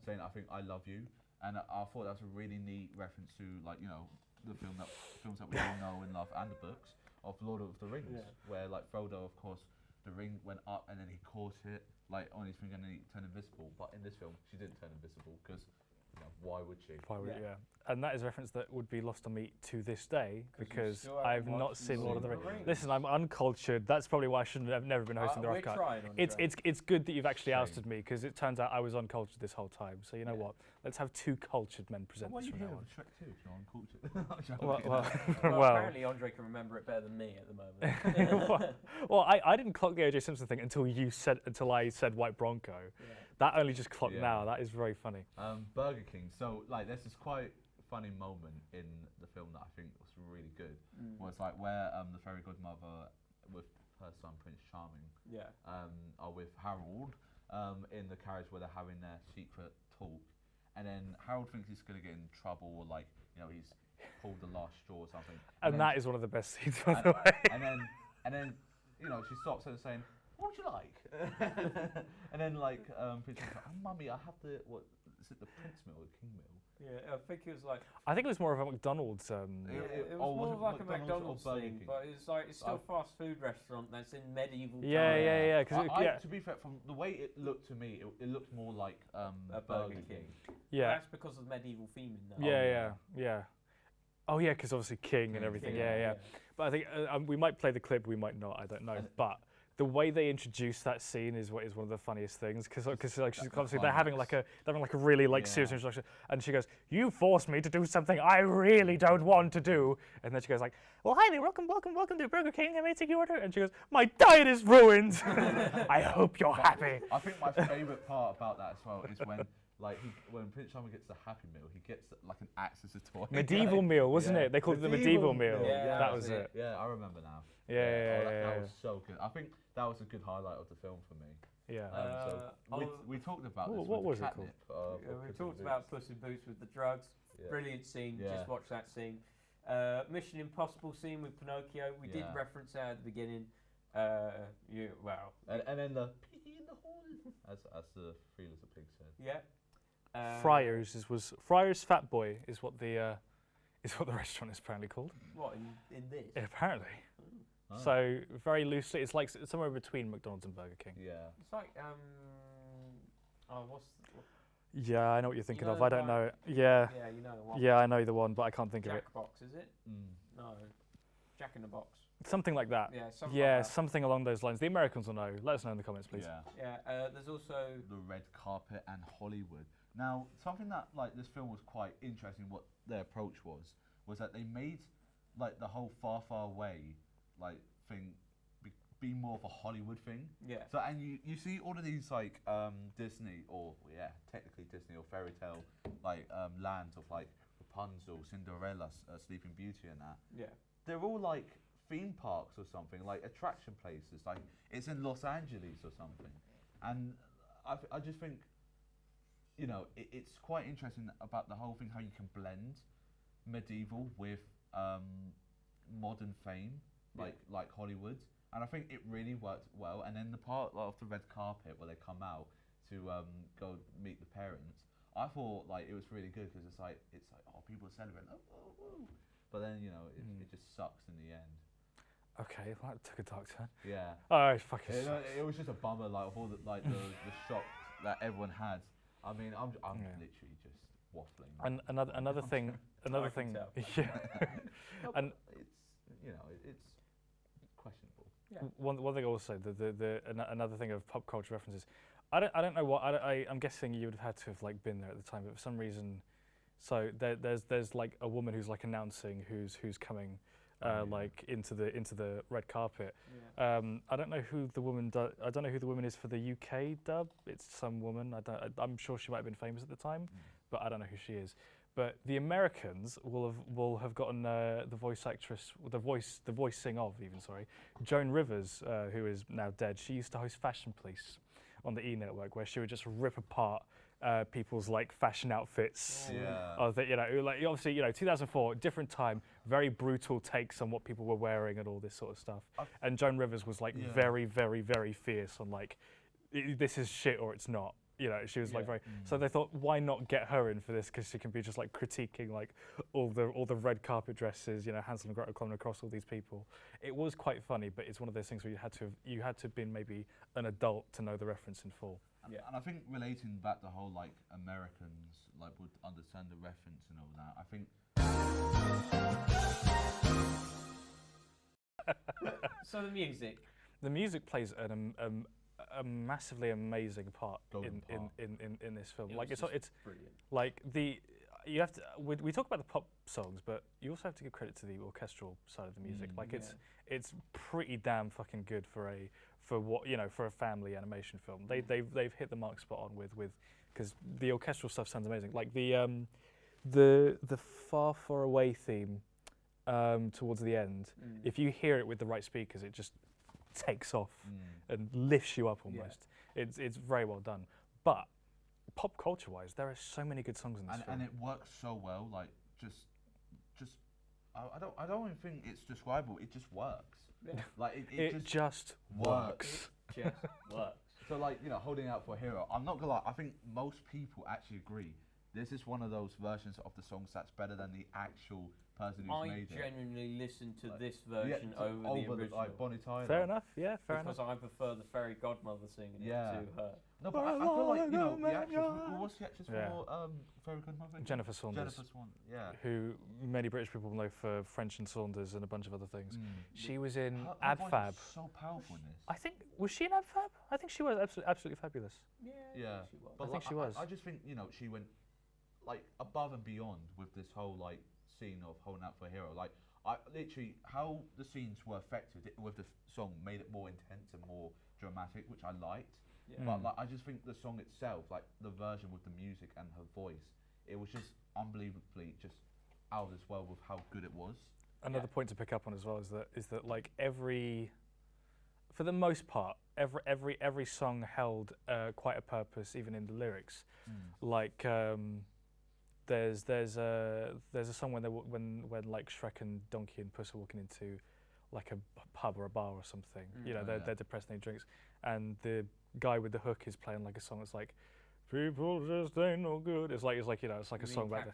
saying I love you, and I thought that was a really neat reference to like the films that we all know and love and the books of Lord of the Rings, where like Frodo, of course, the ring went up and then he caught it like on his finger and then he turned invisible. But in this film, she didn't turn invisible because why would she? Why would, and that is a reference that would be lost on me to this day because I've not seen Lord of the Rings. Listen, I'm uncultured. That's probably why I shouldn't have never been hosting the Rough Cut. It's good that you've actually ousted me because it turns out I was uncultured this whole time. So you know what? Let's have two cultured men present this from now on. Shrek 2 if you're uncultured? Well, apparently Andre can remember it better than me at the moment. well, I didn't clock the O.J. Simpson thing until I said White Bronco. That only just clocked now. That is very funny. Burger King. So like there's this quite funny moment in the film that I think was really good. Was like where the fairy godmother with her son Prince Charming are with Harold in the carriage where they're having their secret talk, and then Harold thinks he's gonna get in trouble or like he's pulled the last straw or something. And that is one of the best scenes, by the way. And then she stops and saying, what would you like? And then like Prince Charming's like, oh mummy, I have the is it the Prince meal or the King meal? Yeah, I think it was like. I think it was more of a McDonald's. It was more of like a McDonald's thing, but it's still a fast food restaurant that's in medieval times. Yeah. To be fair, from the way it looked to me, it looked more like a Burger King. Yeah, that's because of the medieval theme in there. Yeah. Oh yeah, because obviously King and everything. Yeah. But I think we might play the clip, we might not. I don't know, but. The way they introduce that scene is one of the funniest things because like she's obviously they're having like a really like serious introduction, and she goes, "You forced me to do something I really don't want to do," and then she goes like, "Well, hi there, welcome to Burger King. I may take your order," and she goes, "My diet is ruined. I hope you're happy." I think my favourite part about that as well is when. Like when Prince Charming gets the Happy Meal, he gets like an axe as a toy. Medieval meal, wasn't it? They called it the medieval meal. Yeah, that was it. Yeah, I remember now. That was so good. I think that was a good highlight of the film for me. Yeah. We talked about this. What was it called? We talked about Puss in Boots with the drugs. Brilliant scene. Just watch that scene. Mission Impossible scene with Pinocchio. We did reference that at the beginning. And then the pee in the hole, as the Three Little Pigs said. Yeah. Friars Fat Boy is what the restaurant is apparently called. What in this? Apparently. Oh. So very loosely, it's like somewhere between McDonald's and Burger King. Yeah. It's like Yeah, I know what you're thinking of. I don't know. Yeah. Yeah, you know the one. Yeah, I know the one, but I can't think of it. Jackbox, is it? No. Jack in the Box. Something like that. Yeah, something like that. Something along those lines. The Americans will know. Let us know in the comments, please. Yeah. There's also the red carpet and Hollywood. Now, something that like this film was quite interesting. What their approach was that they made like the whole Far Far Away like thing be more of a Hollywood thing. Yeah. So and you see all of these like Disney or technically Disney or fairy tale like lands of like Rapunzel, Cinderella, Sleeping Beauty, and that. Yeah. They're all like theme parks or something, like attraction places. Like it's in Los Angeles or something, and I just think. It's quite interesting about the whole thing, how you can blend medieval with modern fame, like Hollywood. And I think it really worked well. And then the part of the red carpet where they come out to go meet the parents, I thought like it was really good because it's like oh, people are celebrating, oh. But then it just sucks in the end. Okay, well, that took a dark turn. Yeah. Oh, fucking. It was just a bummer, like of all the the shock that everyone had. I mean, I'm literally just waffling. And another thing. Yeah. And it's questionable. Yeah. One thing also, another thing of pop culture references. I don't know what I'm guessing you would have had to have like been there at the time, but for some reason, So there's like a woman who's like announcing who's coming, like into the red carpet. Yeah. I don't know who the woman I don't know who the woman is for the UK dub. It's some woman. I'm sure she might have been famous at the time, but I don't know who she is. But the Americans will have gotten the voice actress, the voicing of even, sorry, Joan Rivers, who is now dead. She used to host Fashion Police on the E! Network, where she would just rip apart people's like fashion outfits. Yeah. You know, like obviously, you know, 2004, different time, very brutal takes on what people were wearing and all this sort of stuff. And Joan Rivers was like very, very, very fierce on like, this is shit or it's not. You know, she was like very. So they thought, why not get her in for this? Because she can be just like critiquing like all the red carpet dresses. You know, Hansel and Gretel coming across all these people. It was quite funny, but it's one of those things where you had to have been maybe an adult to know the reference in full. And I think relating back the whole like Americans like would understand the reference and all that. I think. So the music. The music plays a massively amazing part in this film. Like it's brilliant. Like you have to. We talk about the pop songs, but you also have to give credit to the orchestral side of the music. Like it's pretty damn fucking good for a family animation film. They've hit the mark spot on with because the orchestral stuff sounds amazing. Like the far away theme towards the end. If you hear it with the right speakers, it just takes off and lifts you up almost. It's very well done. But pop culture wise, there are so many good songs in this film. And it works so well. Like just I don't even think it's describable. It just works. Yeah. Like it just works. Just works. So like, you know, holding out for a hero. I'm not gonna lie. I think most people actually agree. This is one of those versions of the songs that's better than the actual person who's made it. I genuinely listen to this version over the original. Like Bonnie Tyler. Fair enough, yeah, fair because enough. I prefer the fairy godmother singing it to her. No, but I feel like, you know, the actress, what's the actress for Fairy Godmother? Jennifer Saunders. Jennifer Swan, yeah. Who many British people know for French and Saunders and a bunch of other things. She was in her Ad voice Fab. is so powerful in this. I think, was she in Ad Fab? I think she was absolutely fabulous. Yeah, she was. I think she was. I just think, you know, she went like above and beyond with this whole like scene of holding out for a hero. Like, I literally, how the scenes were affected with the song made it more intense and more dramatic, which I liked. Yeah. But like, I just think the song itself, like the version with the music and her voice, it was just unbelievably just out of this world with how good it was. Another point to pick up on as well is that like for the most part, every song held quite a purpose, even in the lyrics. Like there's a song when like Shrek and Donkey and Puss are walking into like a pub or a bar or something. You know, they're depressed and they drinks, and the guy with the hook is playing like a song that's like, people just ain't no good. It's like you know, it's like a song about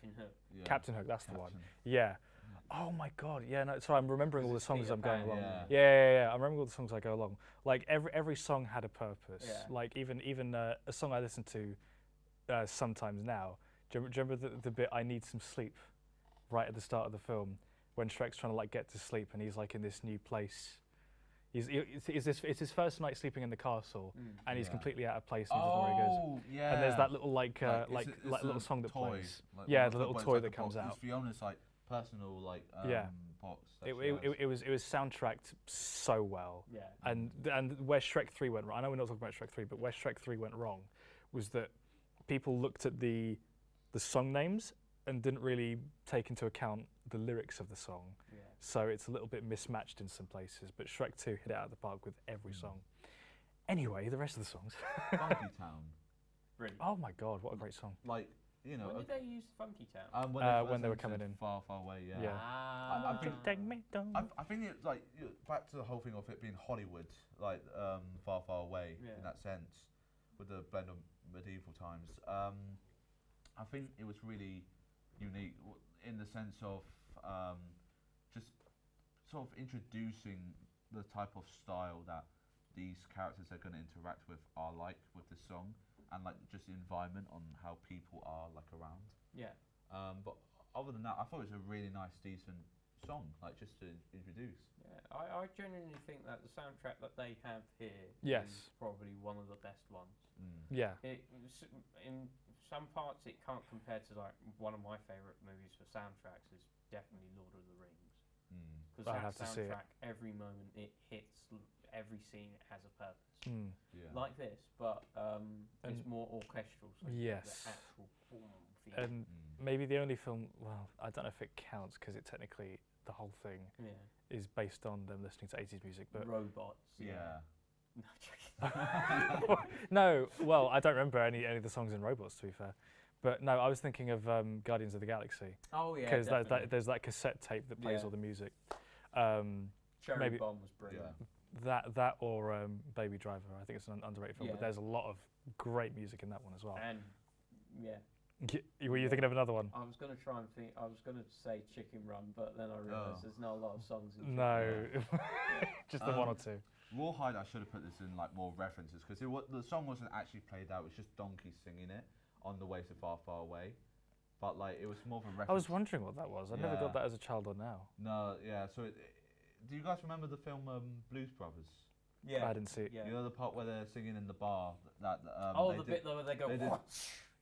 Captain Hook. That's the one. Yeah. Oh my God. Yeah. No. Sorry, I'm remembering all the songs as I'm going along. Yeah. I'm remembering all the songs as I go along. Like every song had a purpose. Yeah. Like even a song I listen to sometimes now. Do you remember the bit "I Need Some Sleep" right at the start of the film when Shrek's trying to like get to sleep and he's like in this new place. It's his first night sleeping in the castle, and he's completely out of place and he doesn't know where he goes. Yeah. And there's that little like little song that plays. Yeah, the little toy that comes out. It's Fiona's like personal like box. It was soundtracked so well. Yeah. And where Shrek 3 went wrong, I know we're not talking about Shrek 3, but where Shrek 3 went wrong was that people looked at the song names and didn't really take into account the lyrics of the song. Yeah. So it's a little bit mismatched in some places, but Shrek 2 hit it out of the park with every song. Anyway, the rest of the songs. Funky Town. Brilliant. Oh my God, what a great song. Like, you know. When did they use Funky Town? When they were coming in. Far, far away, yeah. Ah. I think it's like, back to the whole thing of it being Hollywood, like far, far away in that sense, with the blend of medieval times. I think it was really unique in the sense of just sort of introducing the type of style that these characters are going to interact with are like with the song, and like just the environment on how people are like around. Yeah. But other than that, I thought it was a really nice, decent song, like just to introduce. Yeah, I genuinely think that the soundtrack that they have here Yes. is probably one of the best ones. Yeah. In some parts it can't compare to like one of my favourite movies for soundtracks is definitely Lord of the Rings. Because I'd that have to see it. soundtrack, every moment it hits, every scene it has a purpose. Yeah. Like this, but it's more orchestral. So Yes. The actual feel. And maybe the only film, well, I don't know if it counts because it technically, the whole thing is based on them listening to 80s music, but robots. Yeah. No, joking. no, well, I don't remember any of the songs in Robots, to be fair. But no, I was thinking of Guardians of the Galaxy. Oh yeah, because there's that cassette tape that plays all the music. Cherry maybe Bomb was brilliant. That or Baby Driver. I think it's an underrated film, but there's a lot of great music in that one as well. And Were you thinking of another one? I was going to try and think. I was going to say Chicken Run, but then I realised there's not a lot of songs in Chicken No, Run. just the one or two. Rawhide, I should have put this in like more references because the song wasn't actually played out. It was just Donkey singing it on the way so far, far away. But like it was more of a reference. I was wondering what that was. I never got that as a child or now. No, yeah. So, do you guys remember the film Blues Brothers? Yeah, I didn't see it. Yeah. You know the part where they're singing in the bar. The bit where they go.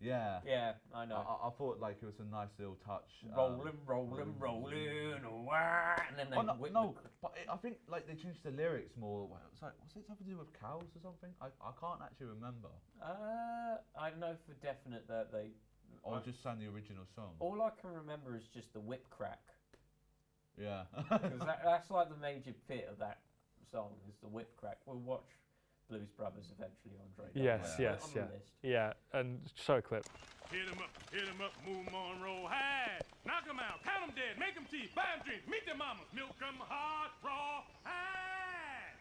Yeah. Yeah, I know. I thought like it was a nice little touch. Rolling, rolling, and then they whip but I think like they changed the lyrics more. It's like, was it something to do with cows or something? I can't actually remember. I know for definite that they. Or just sang the original song. All I can remember is just the whip crack. Yeah. Because that's like the major bit of that song is the whip crack. We'll watch Blues Brothers eventually, Andre. Yes, yeah. And show a clip. Hit 'em up, move 'em on, roll high. Knock 'em out, count 'em dead, make 'em teeth, buy 'em drinks, meet their mamas, milk 'em hard, raw, high.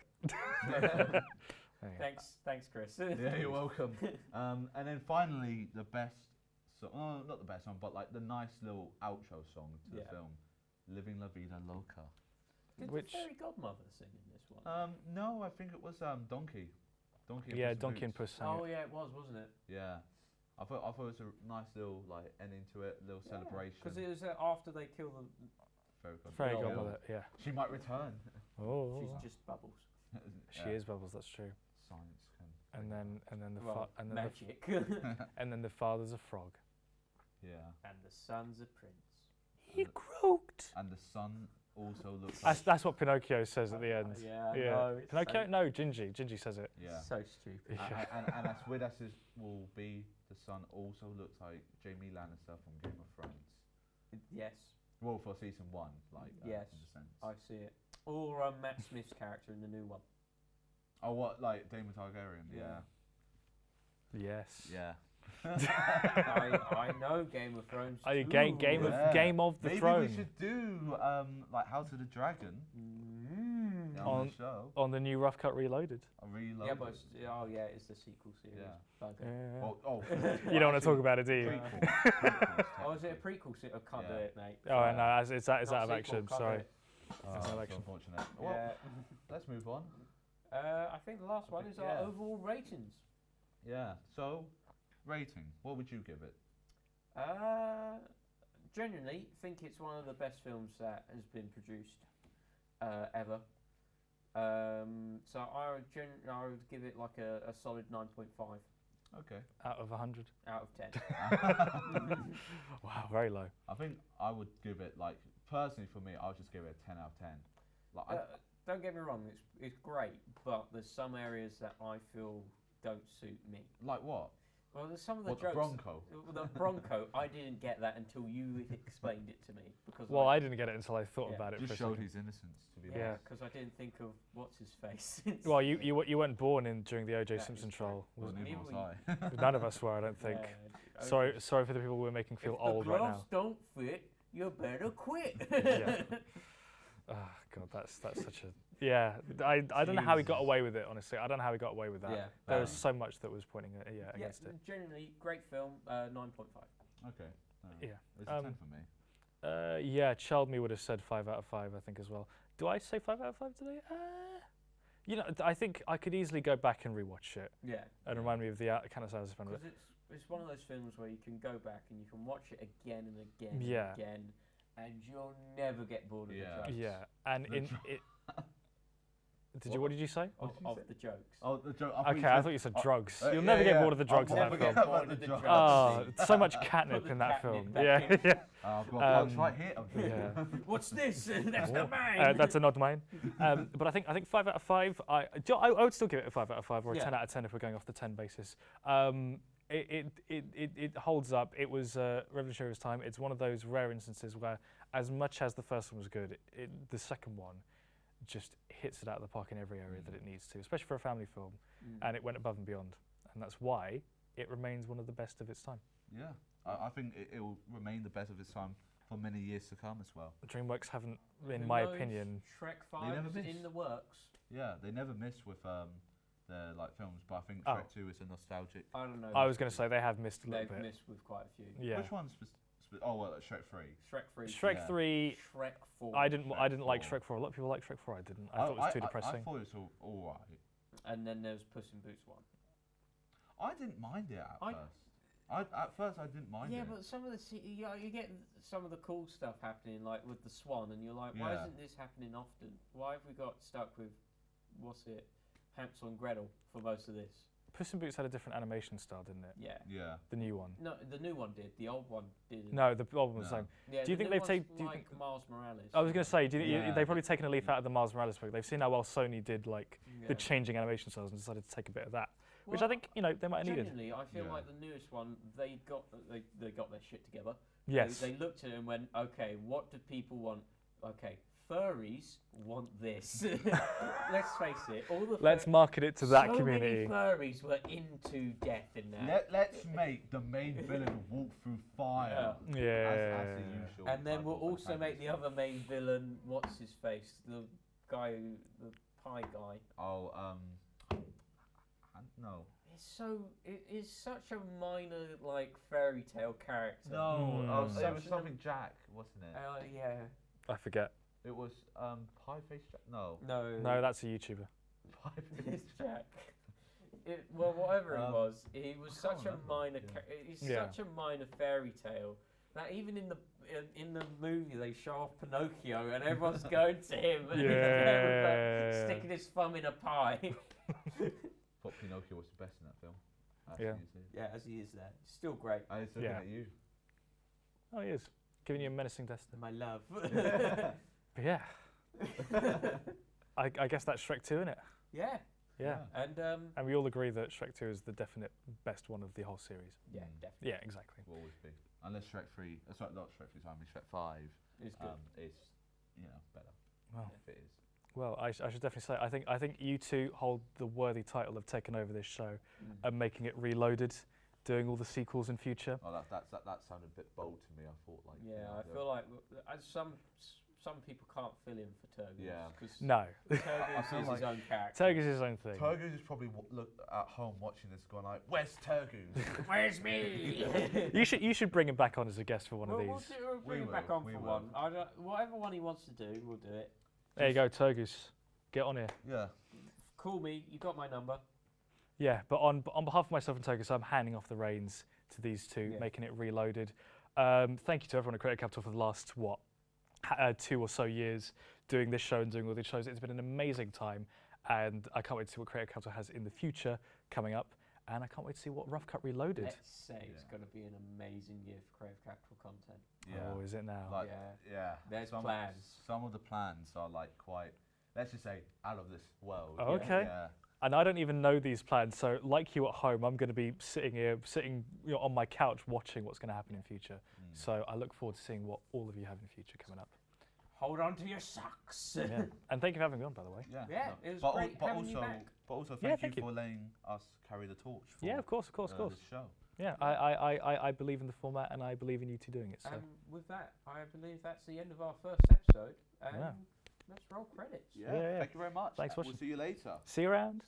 Thanks, Chris. Yeah, you're welcome. And then finally, the best song, not the best song, but like the nice little outro song to the film, Living La Vida Loca. Did the Fairy Godmother sing in this one? No, I think it was Donkey. Donkey and Puss sang Oh it. yeah, it was, wasn't it? Yeah. I thought it was a nice little like ending to it, little celebration. Because it was after they kill the. Fairy Godmother, yeah. She might return. Oh. She's just Bubbles. She is Bubbles, that's true. Science can. And then the magic. and then the father's a frog. Yeah. And the son's a prince. He croaked. And the sun also looks. That's what Pinocchio says at the end. Yeah. No, Pinocchio? No, Gingy. Gingy says it. Yeah. So stupid. And as weird as it will be, the sun also looks like Jamie Lannister from Game of Thrones. Yes. Well, for season 1, like yes, in a sense. I see it. Or Matt Smith's character in the new one. Oh, what, like Daemon Targaryen? Yeah. Yes. Yeah. I know Game of Thrones. Game of the Throne. Maybe we should do like House of the Dragon on the show. On the new Rough Cut Reloaded. Reloaded. Yeah, but it's the sequel series. Yeah. Okay. You don't want to talk about it, do you? Oh, is it a prequel series? I can't do it, mate. Oh, no, it's out of sequel, action. can't Sorry. do it. It's out of action. Unfortunate. Well, let's move on. I think the last one is our overall ratings. Yeah. So, rating. What would you give it? Genuinely, think it's one of the best films that has been produced ever. So I would give it like a solid 9.5. Okay. Out of 100. Out of 10. Wow, very low. I think I would give it like personally for me, I would just give it a 10 out of 10. Like don't get me wrong, it's great, but there's some areas that I feel don't suit me. Like what? Well, there's some of the What, jokes. the Bronco? The Bronco, I didn't get that until you explained it to me. Because Well, I didn't get it until I thought about it. Just for a showed second. his innocence, to be Yeah. honest. because I didn't think of what's his face. Well, you weren't born during the O.J. That Simpson is true. trial. Well, Neither neither was were I. None of us were, I don't think. Yeah, Sorry for the people we're making feel if old the right gloves now. don't fit, you better quit. Yeah. Oh, God, that's such a... Yeah, I don't know how he got Jesus. away with it, honestly. I don't know how he got away with that. Yeah. There was so much that was pointing against it. Generally, great film, 9.5. Okay. Yeah. It's a 10 for me. Yeah, Child Me would have said 5 out of 5, I think, as well. Do I say 5 out of 5 today? I think I could easily go back and rewatch it. Yeah. And remind me of the kind of sounds of Because it's one of those films where you can go back and you can watch it again and again Yeah. and again, and you'll never get bored of the jokes. Yeah, and What did you say? Of the jokes. Oh, the joke. Okay, I thought you said drugs. You'll yeah, never get yeah. bored of the drugs in I'll that never film. get bored of the drugs. Oh, scene. so much catnip Put in the that catnip film. back Yeah, in. yeah. I've got blokes right here. Yeah. What's this? That's not mine. That's a nod mine. But I think 5 out of 5. I would still give it a 5 out of 5 or a 10 out of 10 if we're going off the 10 basis. It holds up. It was revolutionary of its time. It's one of those rare instances where, as much as the first one was good, the second one just hits it out of the park in every area that it needs to, especially for a family film. And it went above and beyond, and that's why it remains one of the best of its time. Yeah, I think it will remain the best of its time for many years to come as well. DreamWorks haven't, in Who my knows? opinion, Shrek They 5 never is miss. in the works. Yeah, they never miss with their like films, but I think Shrek 2 is a nostalgic. I don't know. I was going to say they have missed a little They've bit. missed with quite a few. Yeah. Which one's? Oh well, Shrek 3. Shrek 3. Shrek Yeah. 3. Shrek 4. I didn't like Shrek Shrek 4. A lot of people like Shrek 4. I didn't. I thought it was too depressing. I thought it was all right. And then there's Puss in Boots 1. I didn't mind it at first. At first I didn't mind it. Yeah, but some of the you get some of the cool stuff happening, like with the swan, and you're like, why Yeah. isn't this happening often? Why have we got stuck with, Hansel and Gretel for most of this? Puss in Boots had a different animation style, didn't it? Yeah. Yeah. The new one. No, the new one did. The old one didn't. No, the old one was the No. same. Yeah, Do you the think new they've one's taken? Do you like think? Miles Morales? I was going to say, Yeah. they've probably taken a leaf out of the Miles Morales book. They've seen how well Sony did like the Yeah. changing animation styles and decided to take a bit of that, which I Well, think they might have needed. Genuinely, I feel Yeah. like the newest one, they got their shit together. Yes. They looked at it and went, okay, what do people want? Okay, furries want this. Let's face it, all the Let's market it to that so community. many furries were into death in that. Let's make the main villain walk through fire. Yeah. As the usual. And then type we'll of also make antagonist. the other main villain. What's his face? The guy, the pie guy. Oh, no. It is such a minor like fairy tale character. No, Mm. it Such was an- something Jack, wasn't it? Yeah. I forget. It was Pie Face Jack. No, No. No, that's a YouTuber. Pie Face It's Jack. Well, whatever he was I such can't a remember, minor. yeah. He's Yeah. such a minor fairy tale that even in the movie they show off Pinocchio and everyone's going to him and he's there with, Yeah. sticking his thumb in a pie. Thought Pinocchio was the best in that film. Yeah. Yeah, as he is there, still great. I was looking Yeah. at you. Oh, he is giving you a menacing destiny. My love. But yeah, I guess that's Shrek 2, isn't it? Yeah, Yeah. and And we all agree that Shrek 2 is the definite best one of the whole series. yeah, Mm. definitely, Yeah, exactly. Will always be. Unless Shrek 3, sorry, not Shrek 3, sorry, Shrek 5 it's good. is, better. Well, If it is. well, I should definitely say I think you two hold the worthy title of taking over this show and making it Reloaded, doing all the sequels in future. Oh, that sounded a bit bold to me. I thought like. Yeah, I feel like some people can't fill in for Turgus. Yeah. because No, Turgus feel is like his own character. Turgus is his own thing. Turgus is probably look at home watching this, going like, "Where's Turgus?" Where's me? You should bring him back on as a guest for one of We'll these. bring We him back will, on we for will. one. Whatever one he wants to do, we'll do it. There you go, Turgus. Get on here. Yeah. Call me. You got my number. Yeah, but on behalf of myself and Turgus, I'm handing off the reins to these two, Yeah. making it Reloaded. Thank you to everyone at Creative Capital for the last 2 or so years doing this show and doing all these shows. It's been an amazing time, and I can't wait to see what Creative Capital has in the future coming up, and I can't wait to see what Rough Cut Reloaded. Let's say it's Yeah. going to be an amazing year for Creative Capital content. Yeah. Oh, is it now? Like, Yeah. yeah. There's some, plans. Some of the plans are like quite, let's just say, out of this world. Oh, okay. Yeah. And I don't even know these plans, so like you at home, I'm going to be sitting on my couch watching what's going to happen in future. So I look forward to seeing what all of you have in the future coming up. Hold on to your socks. Yeah. And thank you for having me on, by the way. Yeah. Yeah, no. it was but great having you back. But also, Yeah, thank thank you you. for letting us carry the torch. For, Yeah, of course. this show. Yeah, I believe in the format and I believe in you two doing it. So And with that, I believe that's the end of our first episode. And Yeah. let's roll credits. Yeah. Yeah. Thank you very much. Thanks for We'll watching. see you later. see you around.